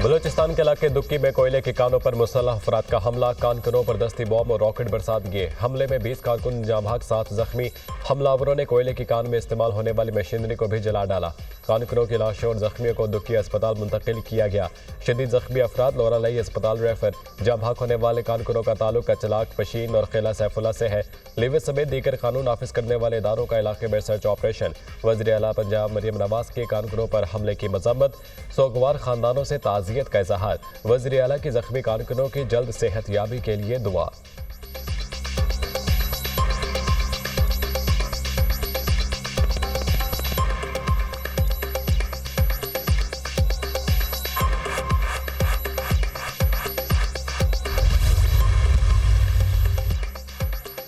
बलूचिस्तान के इलाके दुक्की में कोयले की कानों पर मुसल्लह अफराद का हमला, कानकनों पर दस्ती बॉम्ब और रॉकेट बरसा दिए। हमले में 20 कारकुन जाँ भाग, 7 जख्मी। हमलावरों ने कोयले की कान में इस्तेमाल होने वाली मशीनरी को भी जला डाला। कानकनों की लाशों और जख्मियों को दुक्की अस्पताल मुंतकिल किया गया। शदीद जख्मी अफराद लोरालई अस्पताल रेफर। जाँ भाग होने वाले कानकनों का ताल्लुक अचलाक, पशीन और किला सैफुल्ला से है। लिविस समेत दीगर कानून नाफिज करने वाले इदारों का इलाके में सर्च ऑपरेशन। वज़ीर आला पंजाब मरियम नवाज के कानकनों पर हमले की मजम्मत, सोगवार खानदानों से ताज़ियत का इजहार। वज़ीर आला की जख्मी कानकनों की जल्द सेहतयाबी के लिए दुआ।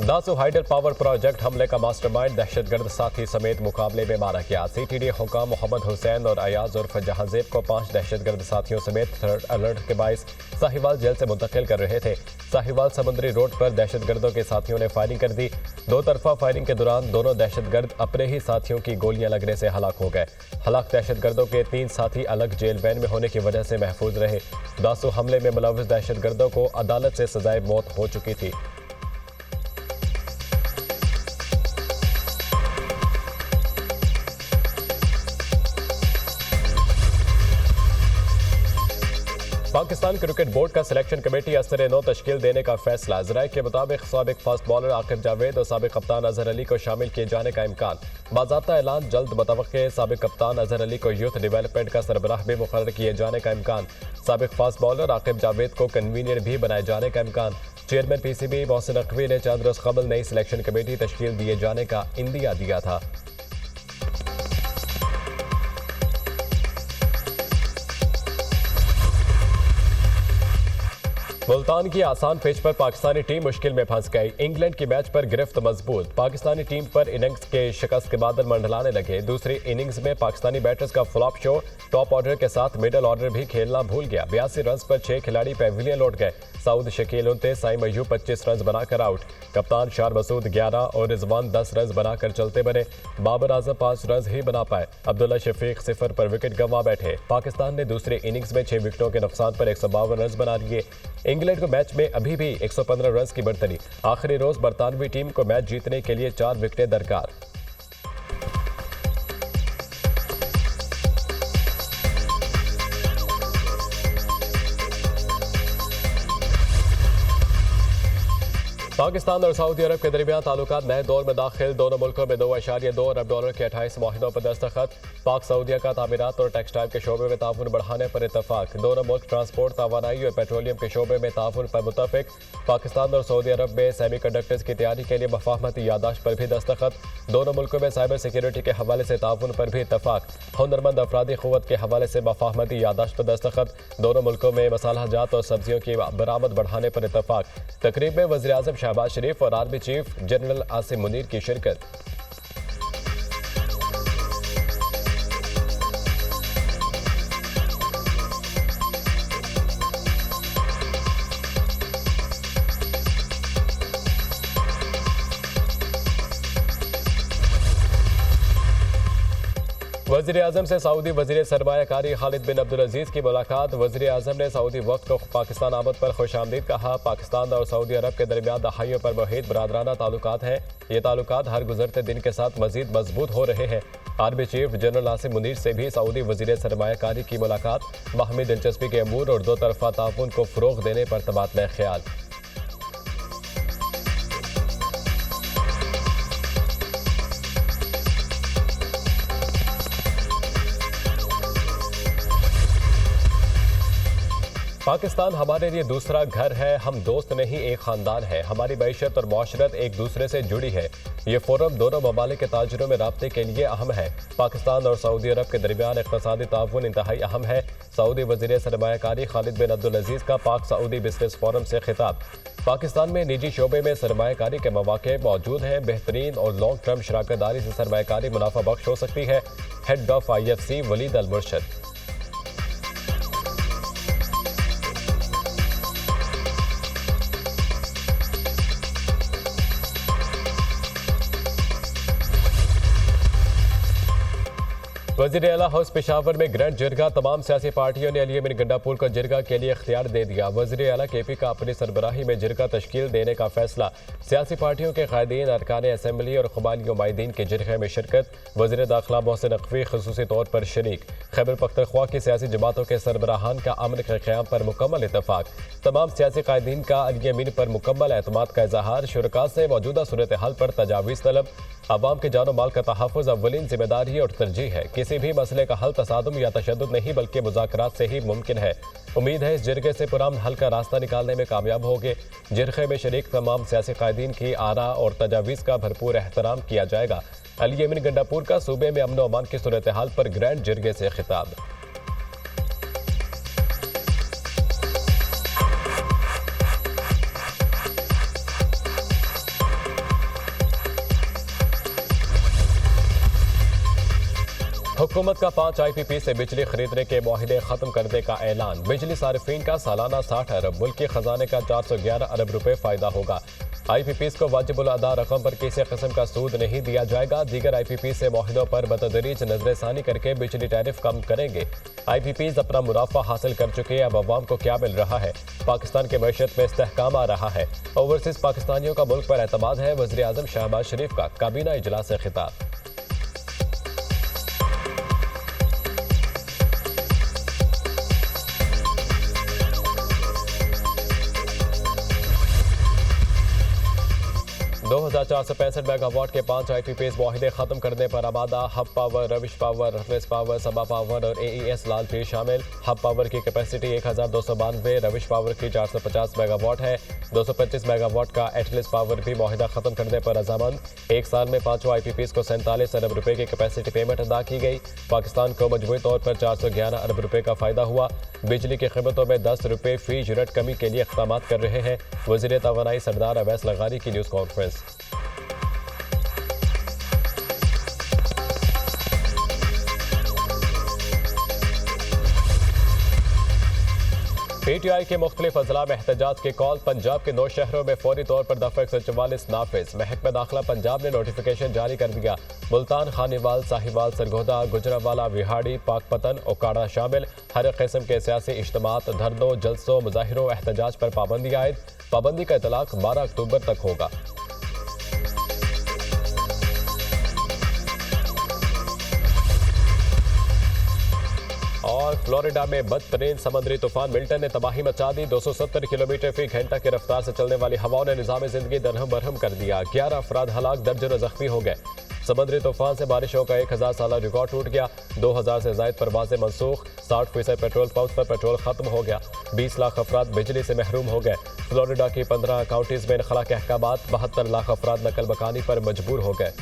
दासू हाइडल पावर प्रोजेक्ट हमले का मास्टरमाइंड दहशतगर्द साथी समेत मुकाबले में मारा गया। सीटीडी हुकाम मोहम्मद हुसैन और अयाज उर्फ जहांजेब को 5 दहशतगर्द साथियों समेत थर्ड अलर्ट के बाइस साहिवाल जेल से मुंतकिल कर रहे थे। साहिवाल समुद्री रोड पर दहशतगर्दों के साथियों ने फायरिंग कर दी। दो तरफा फायरिंग के दौरान दोनों दहशतगर्द अपने ही साथियों की गोलियां लगने से हलाक हो गए। हलाक दहशतगर्दों के 3 साथी अलग जेल वैन में होने की वजह से महफूज रहे। दासू हमले में मुलव्विस दहशतगर्दों को अदालत से सजाए मौत हो चुकी थी। पाकिस्तान क्रिकेट बोर्ड का सिलेक्शन कमेटी असर नौ तश्कील देने का फैसला। ज़राए के मुताबिक साबिक फास्ट बॉलर आकिब जावेद और साबिक कप्तान अजहर अली को शामिल किए जाने का इम्कान। बाज़ाब्ता ऐलान जल्द मुतवक्के। साबिक कप्तान अजहर अली को यूथ डेवलपमेंट का सरबराह भी मुकर्रर किए जाने का इम्कान। साबिक फास्ट बॉलर आकिब जावेद को कन्वीनर भी बनाए जाने का इम्कान। चेयरमैन PCB मोहसिन नकवी ने चंद रोज कबल नई सिलेक्शन कमेटी तश्कील दिए जाने का इंदिया दिया था। मुल्तान की आसान पिच पर पाकिस्तानी टीम मुश्किल में फंस गई। इंग्लैंड की मैच पर गिरफ्त मजबूत। पाकिस्तानी टीम पर इनिंग्स के शिकस्त के बादल मंडलाने लगे। दूसरी इनिंग्स में पाकिस्तानी बैटर्स का फ्लॉप शो। टॉप ऑर्डर के साथ मिडल ऑर्डर भी खेलना भूल गया। 82 रन पर 6 खिलाड़ी पैविलियन लौट गए। सऊद शकील 29, साइम अय्यूब 25 रन बनाकर आउट। कप्तान शार मसूद 11 और रिजवान 10 रन बनाकर चलते बने। बाबर आजम 5 रन ही बना पाए। अब्दुल्ला शफीक 0 पर विकेट गंवा बैठे। पाकिस्तान ने दूसरी इनिंग्स में 6 विकेटों के नुकसान पर 152 रन बना लिए। इंग्लैंड को मैच में अभी भी 115 रन की बढ़तरी। आखिरी रोज बरतानवी टीम को मैच जीतने के लिए 4 विकेटें दरकार। पाकिस्तान और सऊदी अरब के दरमियान ताल्लुकात नए दौर में दाखिल। दोनों मुल्कों में 2.2 अरब डॉलर के 28 माहिदों पर दस्तखत। पाक सऊदिया का तामीरात और टेक्सटाइल के शोबे में ताउन बढ़ाने पर इतफाक। दोनों मुल्क ट्रांसपोर्ट, तवानाई और पेट्रोलियम के शोबे में ताउन पर मुतफिक। पाकिस्तान और सऊदी अरब में सेमी कंडक्टर्स की तैयारी के लिए मफाहमती यादाश्त पर भी दस्तखत। दोनों मुल्कों में साइबर सिक्योरिटी के हवाले से ताउन पर भी इतफाक। हुनरमंद अफरादी क़ुव्वत के हवाले से मफाहमती यादाश्त पर दस्तखत। दोनों मुल्कों में मसाला जात और सब्जियों की बरामद बढ़ाने पर इतफाक। तकरीब में वज़ीर आज़म शहबाज शरीफ और army chief general Asim Munir की शिरकत। वज़ीर आज़म से सऊदी वज़ीर सरमायाकारी खालिद बिन अब्दुल अजीज़ की मुलाकात। वज़ीर आज़म ने सऊदी वफ़द को पाकिस्तान आमद पर खुशामदीद कहा। पाकिस्तान और सऊदी अरब के दरमियान दहाइयों पर मुहित बरादराना ताल्लुकात हैं। ये ताल्लुकात हर गुजरते दिन के साथ मजीद मजबूत हो रहे हैं। Army chief general Asim Munir से भी सऊदी वज़ीर सरमायाकारी की मुलाकात। बाहमी दिलचस्पी के अमूर और दो तरफा ताउन को फ़रोग़ देने पर तबादला ख्याल। पाकिस्तान हमारे लिए दूसरा घर है। हम दोस्त नहीं, एक ख़ानदान है। हमारी मईशत और माशरत एक दूसरे से जुड़ी है। ये फोरम दोनों ममालिक के ताजरों में राब्ते के लिए अहम है। पाकिस्तान और सऊदी अरब के दरमियान इक़्तिसादी ताउन इंतहाई अहम है। सऊदी वज़ीर सरमायाकारी खालिद बिन अब्दुल अजीज़ का पाक सऊदी बिजनेस फोरम से खिताब। पाकिस्तान में निजी शोबे में सरमायाकारी के मौके मौजूद हैं। बेहतरीन और लॉन्ग टर्म शराकत दारी से सरमायाकारी मुनाफा बख्श हो सकती है। हेड ऑफ IFC वलीद अल मुर्शद। वज़ीर आला हाउस पेशावर में ग्रैंड जिरगा। तमाम सियासी पार्टियों ने अली अमीन गंडापुर को जिरगा के लिए इख्तियार दे दिया। वज़ीर आला केपी का अपनी सरबराही में जिरगा तश्कील देने का फैसला। सियासी पार्टियों के कायदीन, अरकान असम्बली और कबायली नुमाइंदीन के जिरगे में शिरकत। वज़ीर दाखिला मोहसिन नकवी खुसूसी तौर पर शरीक। खैबर पख्तूनख्वा की सियासी जमातों के सरबराहान का अमन के क़याम पर मुकम्मल इतफाक। तमाम सियासी कायदीन का अली अमीन पर मुकम्मल एतमाद का इजहार। शुरका से मौजूदा सूरत हाल पर तजावीज़ तलब। अवाम के जानो माल का तहफ़्फ़ुज़ अव्वलीन जिम्मेदारी और तरजीह है। किसी भी मसले का हल तसादुम या तशद्दुद नहीं बल्कि मुज़ाकरात से ही मुमकिन है। उम्मीद है इस जिरगे से पुरअमन हल का रास्ता निकालने में कामयाब होंगे। जिरगे में शरीक तमाम सियासी कायदीन की आरा और तजावीज़ का भरपूर एहतराम किया जाएगा। अली अमीन गंडापुर का सूबे में अमन व अमान की सूरत हाल पर ग्रैंड जिरगे से खिताब। हुकूमत का 5 IPP से बिजली खरीदने के मुआहदे खत्म करने का ऐलान। बिजली सारिफीन का सालाना 60 अरब, मुल्की खजाने का 411 अरब रुपए फायदा होगा। IPPs को वाजिबुल अदा रकम पर किसी किस्म का सूद नहीं दिया जाएगा। दीगर IPP से मुआहदों पर बतदरीज नजरसानी करके बिजली टैरिफ कम करेंगे। IPPs अपना मुनाफा हासिल कर चुके हैं, अब अवाम को क्या मिल रहा है? पाकिस्तान की मैशत में इस्तेहकाम आ रहा है। ओवरसीज पाकिस्तानियों का मुल्क पर एतमाद है। वज़ीर आज़म शहबाज शरीफ का काबीना इजलास से खिताब। 2465 मेगावाट के 5 IPPs मुआहदे खत्म करने पर आमादा। हब पावर, रविश पावर, रफलेस पावर, सबा पावर और AES लालपीर शामिल। हब पावर की कैपेसिटी 1292, रविश पावर की 450 मेगावाट है। 225 मेगावाट का एटलिस पावर भी मुआहदा खत्म करने पर रजामंद। एक साल में 5 IPPs को 47 अरब रुपए की कैपेसिटी पेमेंट अदा की गई। पाकिस्तान को मजमूई तौर पर 411 अरब रुपए का फायदा हुआ। बिजली की कीमतों में 10 रुपए फी यूनिट कमी के लिए इक़दाम कर रहे हैं। वज़ीर तवानाई सरदार अवैस लगारी की न्यूज़ कॉन्फ्रेंस। PTI के मुख्तलिफ अजला में एहतजाज के कॉल। पंजाब के 9 शहरों में फौरी तौर पर दफ़ा 144 नाफिज। महकमा दाखिला पंजाब ने नोटिफिकेशन जारी कर दिया। मुल्तान, खानीवाल, साहिवाल, सरगोदा, गुजरावाला, विहाड़ी, पाकपतन, ओकाड़ा शामिल। हर किस्म के सियासी इज्तिमात, धरनों, जलसों, मुजाहिरों, एहतजाज पर पाबंदी आयद। पाबंदी का इतलाक 12 अक्टूबर तक होगा। और फ्लोरिडा में बदतरीन समुद्री तूफान मिल्टन ने तबाही मचा दी। 270 किलोमीटर फी घंटा की रफ्तार से चलने वाली हवाओं ने निज़ाम जिंदगी दरहम बरहम कर दिया। 11 अफराद हलाक, दर्जनों जख्मी हो गए। समुद्री तूफान से बारिशों का 1000 साला रिकॉर्ड टूट गया। 2000 से ज़ायद परवाज़ें मनसूख। 60% पेट्रोल पंप पर पेट्रोल खत्म हो गया। 20 लाख अफराद बिजली से महरूम हो गए। फ्लोरिडा की 15 काउंटीज में इनखला के अहकामात। 72 लाख अफराद नकल मकानी पर मजबूर हो गए।